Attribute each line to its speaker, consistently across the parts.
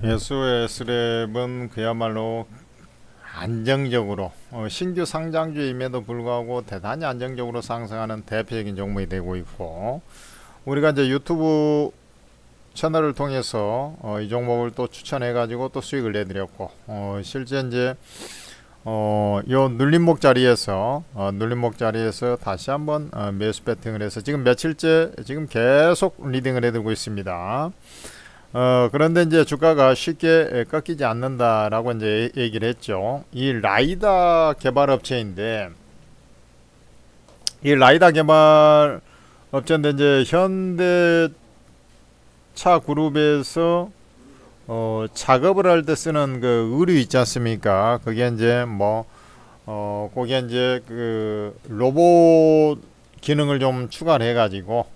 Speaker 1: 예수의 스랩은 그야말로 안정적으로 신규 상장주임에도 불구하고 대단히 안정적으로 상승하는 대표적인 종목이 되고 있고, 우리가 이제 유튜브 채널을 통해서 이 종목을 또 추천해 가지고 또 수익을 내드렸고, 실제 이제 요 눌림목 자리에서 다시 한번 매수 배팅을 해서 지금 며칠째 지금 계속 리딩을 해두고 있습니다. 그런데 이제 주가가 쉽게 꺾이지 않는다라고 이제 얘기를 했죠. 이 라이다 개발 업체인데, 이 라이다 개발 업체인데 이제 현대차 그룹에서 작업을 할 때 쓰는 그 의류 있지 않습니까? 그게 이제 거기에 이제 그 로봇 기능을 좀 추가를 해가지고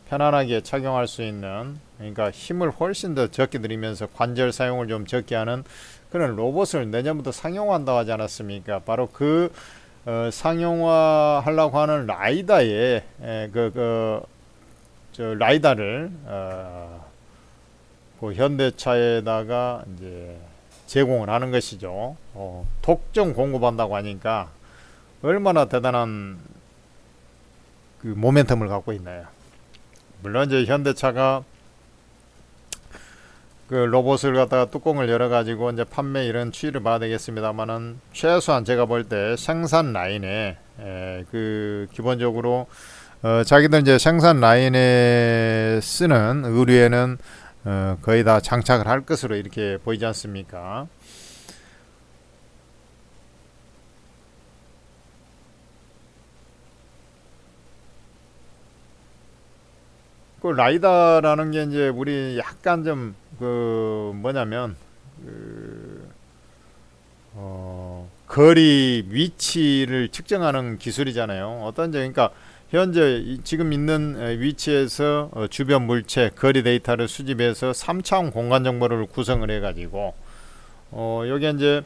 Speaker 1: 편안하게 착용할 수 있는, 그러니까 힘을 훨씬 더 적게 들이면서 관절 사용을 좀 적게 하는 그런 로봇을 내년부터 상용화한다고 하지 않았습니까? 바로 그 상용화 하려고 하는 라이다에 저 라이다를 그 현대차에다가 이제 제공을 하는 것이죠. 독점 공급한다고 하니까 얼마나 대단한 그 모멘텀을 갖고 있나요? 물론 이제 현대차가 그 로봇을 갖다가 뚜껑을 열어가지고 이제 판매 이런 추이를 봐야 되겠습니다만은, 최소한 제가 볼 때 생산 라인에 그 기본적으로 자기들 이제 생산 라인에 쓰는 의류에는 거의 다 장착을 할 것으로 이렇게 보이지 않습니까? 그 라이다라는 게 이제 우리 약간 좀 그 뭐냐면 그 거리 위치를 측정하는 기술이잖아요. 어떤 점, 그러니까 현재 지금 있는 위치에서 주변 물체 거리 데이터를 수집해서 3차원 공간 정보를 구성을 해가지고 여기 이제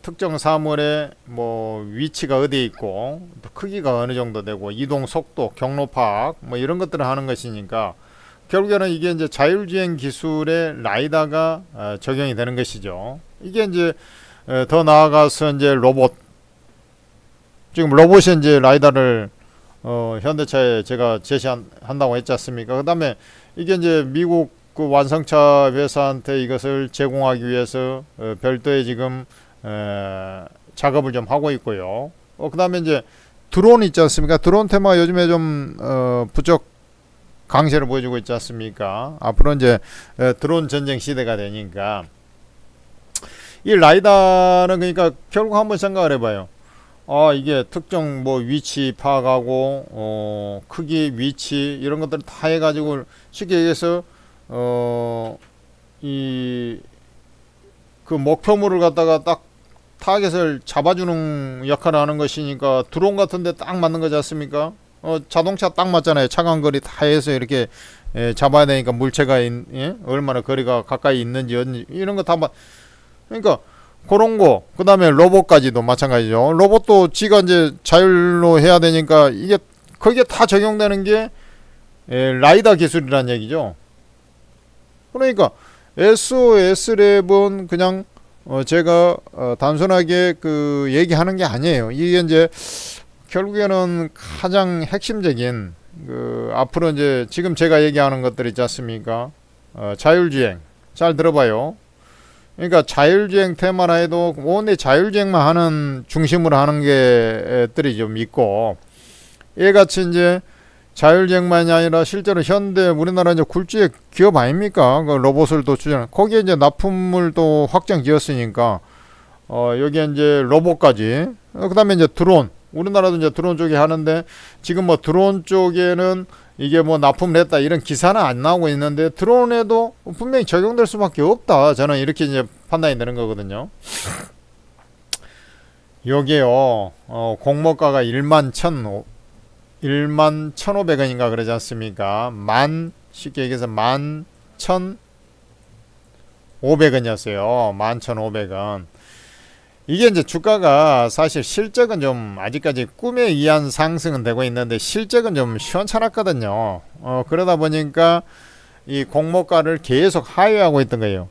Speaker 1: 특정 사물의 뭐 위치가 어디에 있고 또 크기가 어느 정도 되고 이동 속도, 경로 파악 뭐 이런 것들을 하는 것이니까, 결국에는 이게 이제 자율주행 기술의 라이다가 적용이 되는 것이죠. 이게 이제 더 나아가서 이제 로봇, 지금 로봇이 이제 라이다를 현대차에 제가 제시한다고 했지 않습니까? 그 다음에 이게 이제 미국 그 완성차 회사한테 이것을 제공하기 위해서 별도의 지금 작업을 좀 하고 있고요. 그 다음에 이제 드론 있지 않습니까? 드론 테마 요즘에 좀 부쩍 강세를 보여주고 있지 않습니까? 앞으로 이제 드론 전쟁 시대가 되니까 이 라이다는, 그러니까 결국 한번 생각을 해봐요. 이게 특정 뭐 위치 파악하고 크기, 위치 이런 것들을 다 해가지고 쉽게 얘기해서 이 그 목표물을 갖다가 딱 타겟을 잡아주는 역할을 하는 것이니까 드론 같은데 딱 맞는 거지 않습니까? 자동차 딱 맞잖아요. 차간 거리 다 해서 이렇게 잡아야 되니까 물체가 얼마나 거리가 가까이 있는지 이런 거 다 그러니까 그런 거, 그 다음에 로봇까지도 마찬가지죠. 로봇도 지가 이제 자율로 해야 되니까 이게 거기에 다 적용되는 게 라이다 기술이라는 얘기죠. 그러니까 SOS랩은 그냥 제가 단순하게 그 얘기하는 게 아니에요. 이게 이제 결국에는 가장 핵심적인 그 앞으로 이제 지금 제가 얘기하는 것들 있지 않습니까? 자율주행 잘 들어봐요. 그러니까 자율주행 테마라 해도 원래 자율주행만 하는 중심으로 하는 게들이 좀 있고, 얘같이 이제 자율주행만이 아니라 실제로 현대 우리나라 이제 굴지의 기업 아닙니까? 그 로봇을 또 추진하는, 거기에 이제 납품을 또 확장 지었으니까 여기에 이제 로봇까지, 그 다음에 이제 드론, 우리나라도 이제 드론 쪽에 하는데, 지금 뭐 드론 쪽에는 이게 뭐 납품을 했다 이런 기사는 안 나오고 있는데 드론에도 분명히 적용될 수밖에 없다, 저는 이렇게 이제 판단이 되는 거거든요. 여기에요 공모가가 11,500원인가 그러지 않습니까? 쉽게 얘기해서 11,500원이었어요 11,500원. 이게 이제 주가가 사실 실적은 좀 아직까지 꿈에 의한 상승은 되고 있는데 실적은 좀 시원찮았거든요. 그러다 보니까 이 공모가를 계속 하회하고 있던 거예요.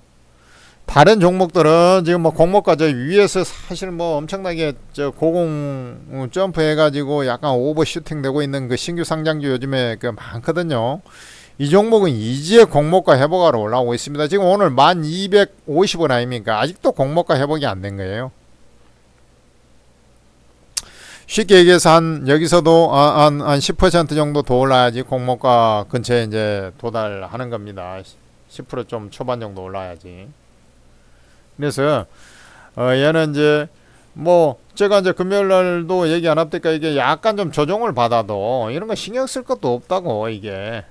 Speaker 1: 다른 종목들은 지금 뭐 공모가 저 위에서 사실 뭐 엄청나게 저 고공 점프 해가지고 약간 오버슈팅 되고 있는 그 신규 상장주 요즘에 그 많거든요. 이 종목은 이제 공모가 회복하러 올라오고 있습니다. 지금 오늘 1250원 아닙니까? 아직도 공모가 회복이 안 된 거예요. 쉽게 얘기해서 한 여기서도 한 10% 정도 더 올라야지 공모가 근처에 이제 도달하는 겁니다. 10%좀 초반 정도 올라야지. 그래서 얘는 이제 뭐 제가 이제 금요일 날도 얘기 안 합니까? 이게 약간 좀 조정을 받아도 이런 거 신경 쓸 것도 없다고 이게.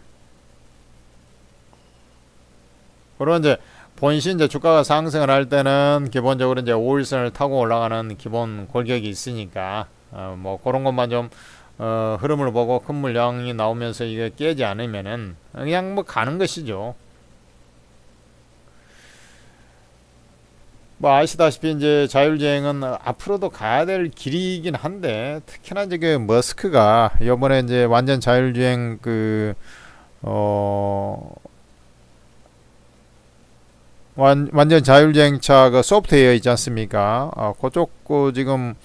Speaker 1: 그리고 이제 본시 이제 주가가 상승을 할 때는 기본적으로 이제 5일선을 타고 올라가는 기본 골격이 있으니까 뭐 그런 것만 좀 흐름을 보고 큰 물량이 나오면서 이게 깨지 않으면은 그냥 뭐 가는 것이죠. 뭐 아시다시피 이제 자율주행은 앞으로도 가야 될 길이긴 한데 특히나 이제 그 머스크가 이번에 이제 완전 자율주행 완전 자율주행차 그 소프트웨어 있지 않습니까? 그쪽 지금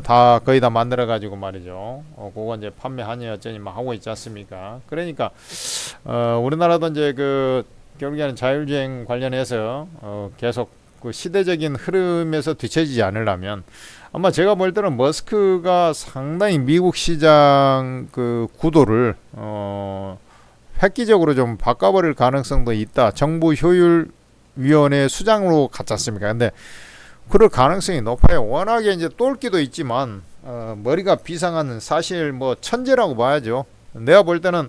Speaker 1: 다 거의 다 만들어 가지고 말이죠. 그거 이제 판매하니 어쩌니 막 하고 있지 않습니까? 그러니까 우리나라도 이제 그 결국에는 자율주행 관련해서 계속 그 시대적인 흐름에서 뒤처지지 않으려면 아마 제가 볼 때는 머스크가 상당히 미국 시장 그 구도를 획기적으로 좀 바꿔버릴 가능성도 있다. 정부 효율 위원회 수장으로 갔지 않습니까? 근데 그럴 가능성이 높아요. 워낙에 이제 똘끼도 있지만 머리가 비상한 사실 뭐 천재라고 봐야죠. 내가 볼 때는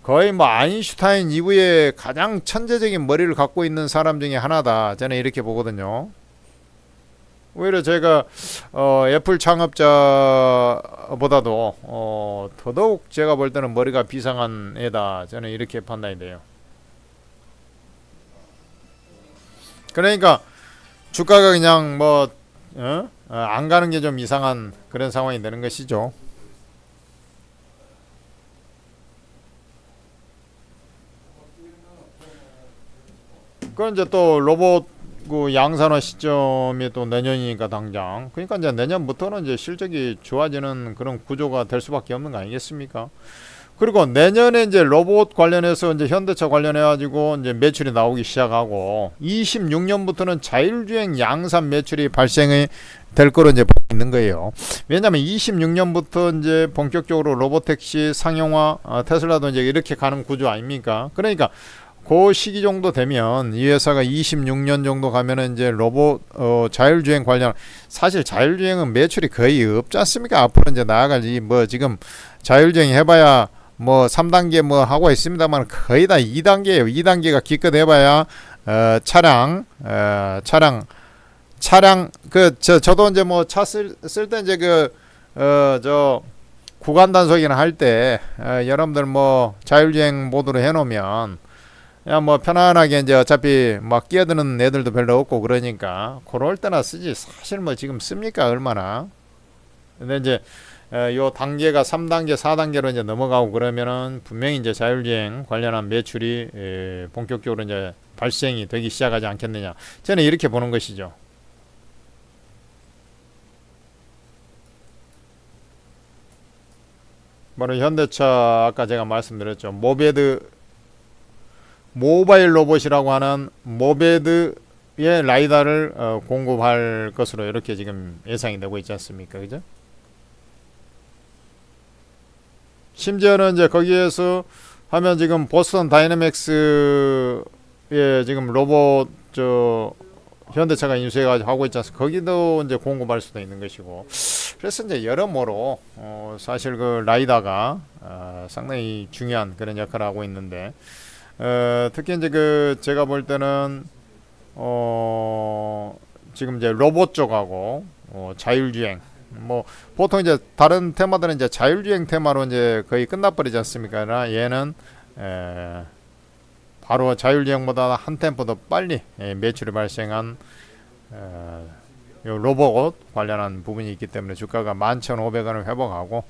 Speaker 1: 거의 뭐 아인슈타인 이후에 가장 천재적인 머리를 갖고 있는 사람 중에 하나다. 저는 이렇게 보거든요. 오히려 제가 애플 창업자보다도 더더욱 제가 볼 때는 머리가 비상한 애다. 저는 이렇게 판단이 돼요. 그러니까 주가가 그냥 뭐 안 가는 게 좀 이상한 그런 상황이 되는 것이죠. 그 이제 또 로봇 그 양산화 시점이 또 내년이니까 당장 그러니까 이제 내년부터는 이제 실적이 좋아지는 그런 구조가 될 수밖에 없는 거 아니겠습니까? 그리고 내년에 이제 로봇 관련해서 이제 현대차 관련해 가지고 이제 매출이 나오기 시작하고 26년부터는 자율주행 양산 매출이 발생이 될 거로 이제 보고 있는 거예요. 왜냐하면 26년부터 이제 본격적으로 로봇택시 상용화, 테슬라도 이제 이렇게 가는 구조 아닙니까? 그러니까 그 시기 정도 되면 이 회사가 26년 정도 가면은 이제 로봇 자율주행 관련 사실 자율주행은 매출이 거의 없지 않습니까? 앞으로 이제 나아갈 이 뭐 지금 자율주행 해봐야 뭐 3단계 뭐 하고 있습니다만 거의 다 2단계예요. 2단계가 기껏 해봐야 차량 저도 이제 뭐 차 쓸 때 이제 저 구간 단속이나 할 때 여러분들 뭐 자율주행 모드로 해놓으면 그냥 뭐 편안하게 이제 어차피 막 끼어드는 애들도 별로 없고 그러니까 그럴 때나 쓰지 사실 뭐 지금 씁니까 얼마나. 근데 이제 요 단계가 3단계 4단계로 이제 넘어가고 그러면은 분명히 이제 자율주행 관련한 매출이 본격적으로 이제 발생이 되기 시작하지 않겠느냐. 저는 이렇게 보는 것이죠. 바로 현대차 아까 제가 말씀드렸죠. 모바일 로봇이라고 하는 모베드의 라이다를 공급할 것으로 이렇게 지금 예상이 되고 있지 않습니까? 그죠? 심지어는 이제 거기에서 하면 지금 보스턴 다이내믹스의 지금 로봇 현대차가 인수해가지고 하고 있지 않습니까? 거기도 이제 공급할 수도 있는 것이고. 그래서 이제 여러모로 사실 그 라이다가 상당히 중요한 그런 역할을 하고 있는데 특히 이제 제가 볼 때는 지금 이제 로봇 쪽하고 자율주행 뭐 보통 이제 다른 테마들은 이제 자율주행 테마로 이제 거의 끝나버리지 않습니까? 그러나 얘는 바로 자율주행보다 한 템포 더 빨리 매출이 발생한 로봇 관련한 부분이 있기 때문에 주가가 11,500원을 회복하고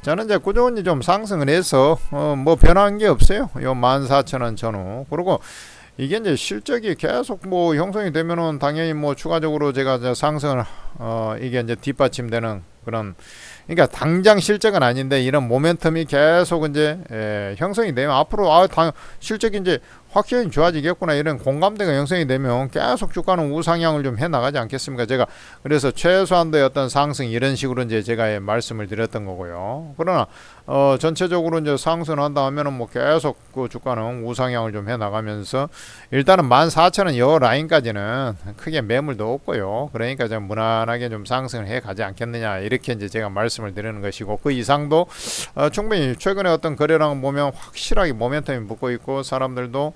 Speaker 1: 저는 이제 꾸준히 좀 상승을 해서 뭐 변한 게 없어요. 요 14,000원 전후. 그리고 이게 이제 실적이 계속 뭐 형성이 되면은 당연히 뭐 추가적으로 제가 이제 상승을 이게 이제 뒷받침되는 그런, 그러니까 당장 실적은 아닌데 이런 모멘텀이 계속 이제 형성이 되면 앞으로 실적이 이제 확실히 좋아지겠구나 이런 공감대가 형성이 되면 계속 주가는 우상향을 좀 해 나가지 않겠습니까? 제가 그래서 최소한도의 어떤 상승 이런 식으로 이제 제가 말씀을 드렸던 거고요. 그러나 전체적으로 이제 상승한다 하면은 뭐 계속 그 주가는 우상향을 좀 해 나가면서 일단은 14,000원 요 라인까지는 크게 매물도 없고요. 그러니까 좀 무난하게 좀 상승을 해 가지 않겠느냐 이렇게 이제 제가 말씀을 드리는 것이고, 그 이상도 충분히 최근에 어떤 거래량 보면 확실하게 모멘텀이 붙고 있고 사람들도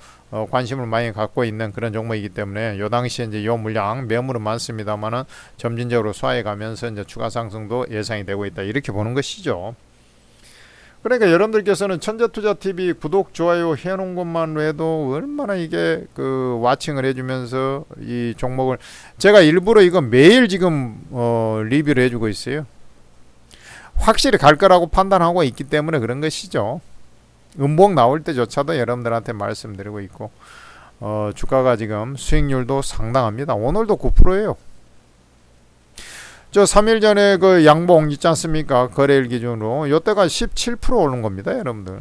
Speaker 1: 관심을 많이 갖고 있는 그런 종목이기 때문에 요 당시에 이제 요 물량 매물은 많습니다만은 점진적으로 소화해 가면서 이제 추가 상승도 예상이 되고 있다 이렇게 보는 것이죠. 그러니까 여러분들께서는 천재투자TV 구독 좋아요 해놓은 것만 해도 얼마나 이게 그 와칭을 해주면서 이 종목을 제가 일부러 이거 매일 지금 리뷰를 해주고 있어요. 확실히 갈 거라고 판단하고 있기 때문에 그런 것이죠. 음봉 나올 때조차도 여러분들한테 말씀드리고 있고 주가가 지금 수익률도 상당합니다. 오늘도 9%예요. 저 3일 전에 그 양봉 있지 않습니까? 거래일 기준으로 요때가 17% 오른 겁니다, 여러분들.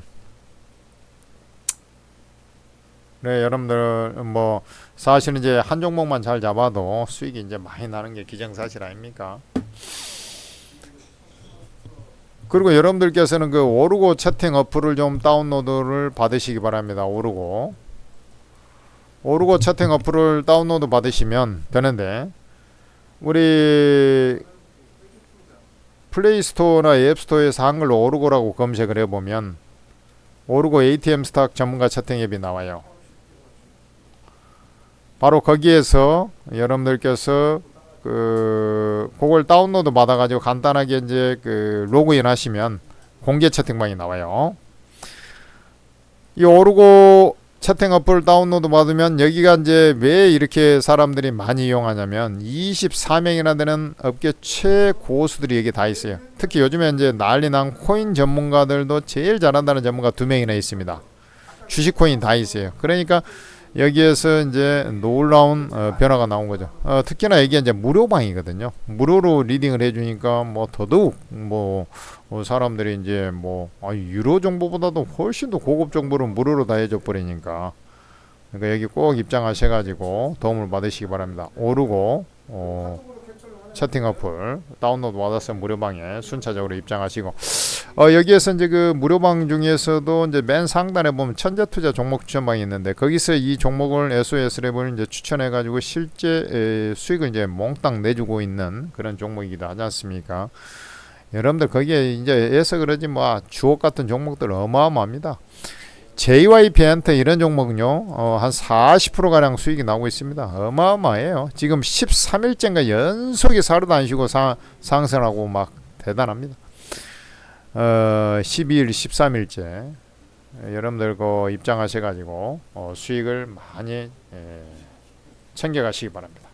Speaker 1: 네, 여러분들 뭐 사실은 이제 한 종목만 잘 잡아도 수익이 이제 많이 나는 게 기정사실 아닙니까? 그리고 여러분들께서는 그 오르고 채팅 어플을 좀 다운로드를 받으시기 바랍니다. 오르고 채팅 어플을 다운로드 받으시면 되는데, 우리 플레이스토어나 앱스토어에서 한글로 오르고라고 검색을 해보면 오르고 ATM 스탁 전문가 채팅 앱이 나와요. 바로 거기에서 여러분들께서 그걸 다운로드 받아가지고 간단하게 이제 그 로그인 하시면 공개 채팅방이 나와요. 이 오르고 채팅 어플 다운로드 받으면 여기가 이제 왜 이렇게 사람들이 많이 이용하냐면 24명이나 되는 업계 최고수들이 여기 다 있어요. 특히 요즘에 이제 난리난 코인 전문가들도 제일 잘한다는 전문가 2명이나 있습니다. 주식 코인 다 있어요. 그러니까 여기에서 이제 놀라운 변화가 나온 거죠. 특히나 이게 이제 무료방이거든요. 무료로 리딩을 해주니까 뭐 더더욱 뭐 사람들이 이제 뭐 유료 정보보다도 훨씬 더 고급 정보를 무료로 다 해줘 버리니까, 그러니까 여기 꼭 입장하셔가지고 도움을 받으시기 바랍니다. 오르고 채팅 어플 다운로드 받아서 무료방에 순차적으로 입장하시고, 여기에서 이제 그 무료방 중에서도 이제 맨 상단에 보면 천재투자 종목 추천방이 있는데 거기서 이 종목을 SOS랩을 이제 추천해가지고 실제 수익을 이제 몽땅 내주고 있는 그런 종목이기도 하지 않습니까? 여러분들 거기에 이제 애서 그러지 뭐 주옥 같은 종목들 어마어마합니다. JYP한테 이런 종목은요 한 40% 가량 수익이 나오고 있습니다. 어마어마해요. 지금 13일째인가 연속이 하루도 안 쉬고 상승하고 막 대단합니다. 12일 13일째 여러분들 그 입장하셔가지고 수익을 많이 챙겨가시기 바랍니다.